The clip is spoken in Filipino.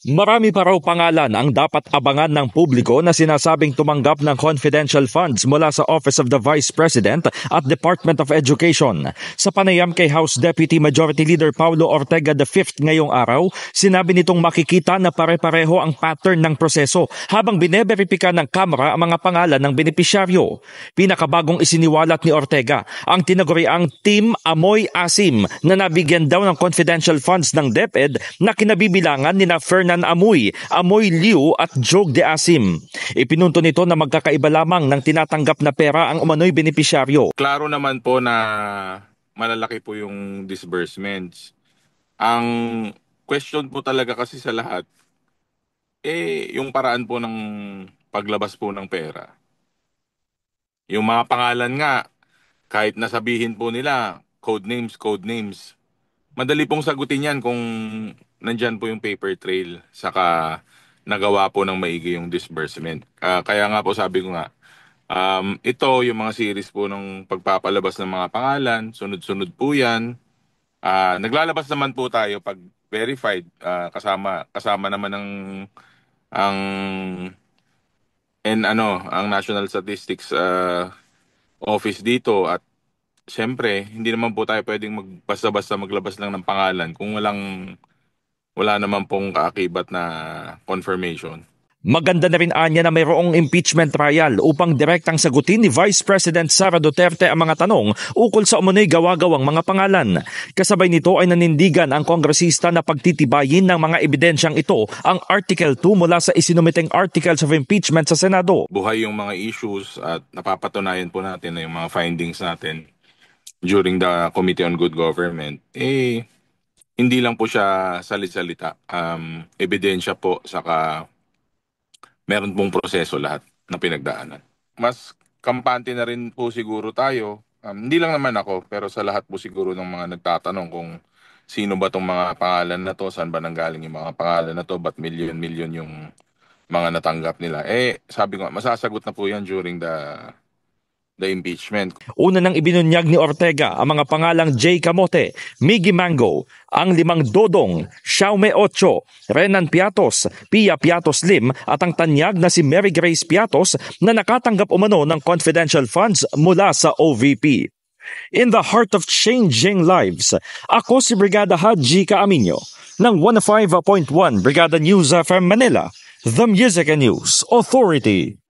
Marami pa raw pangalan ang dapat abangan ng publiko na sinasabing tumanggap ng confidential funds mula sa Office of the Vice President at Department of Education. Sa panayam kay House Deputy Majority Leader Paulo Ortega V ngayong araw, sinabi nitong makikita na pare-pareho ang pattern ng proseso habang bineberipika ng Kamara ang mga pangalan ng benepisyaryo. Pinakabagong isiniwalat ni Ortega ang tinaguriang Team Amoy Asim na nabigyan daw ng confidential funds ng DepEd na kinabibilangan nina Fernan Amoy, Amoy Liu at Jog de Asim. Ipinunto nito na magkakaiba lamang ng tinatanggap na pera ang umano'y benepisyaryo. Klaro naman po na malalaki po yung disbursements. Ang question po talaga kasi sa lahat, yung paraan po ng paglabas po ng pera. Yung mga pangalan nga, kahit nasabihin po nila, code names, madali pong sagutin yan kung nandyan po yung paper trail saka nagawa po ng maigi yung disbursement. Kaya nga po sabi ko nga, ito yung mga series po ng pagpapalabas ng mga pangalan, sunod-sunod po yan. Naglalabas naman po tayo pag verified, kasama naman ang ang National Statistics Office dito at siyempre, hindi naman po tayo pwedeng basta-basta maglabas lang ng pangalan kung wala naman pong kaakibat na confirmation. Maganda na rin anya na mayroong impeachment trial upang direktang sagutin ni Vice President Sara Duterte ang mga tanong ukol sa umano'y gawa-gawang mga pangalan. Kasabay nito ay nanindigan ang kongresista na pagtitibayin ng mga ebidensyang ito ang Article 2 mula sa isinumiteng Articles of Impeachment sa Senado. Buhay yung mga issues at napapatunayan po natin na yung mga findings natin during the Committee on Good Government, hindi lang po siya salit-salita. Ebidensya po, saka meron pong proseso lahat na pinagdaanan. Mas kampante na rin po siguro tayo, hindi lang naman ako, pero sa lahat po siguro ng mga nagtatanong kung sino ba tong mga pangalan na to, saan ba nanggaling yung mga pangalan na to, ba't milyon-milyon yung mga natanggap nila. Sabi ko, masasagot na po yan during the impeachment. Una nang ibinunyag ni Ortega ang mga pangalang Jay Camote, Miggy Mango, ang 5 Dodong, Xiaome Ocho, Renan Piatos, Pia Piatos Lim at ang tanyag na si Mary Grace Piatos na nakatanggap umano ng confidential funds mula sa OVP. In the heart of changing lives, ako si Brigada Haji Caaminio ng 105.1 Brigada News FM Manila, The Music and News Authority.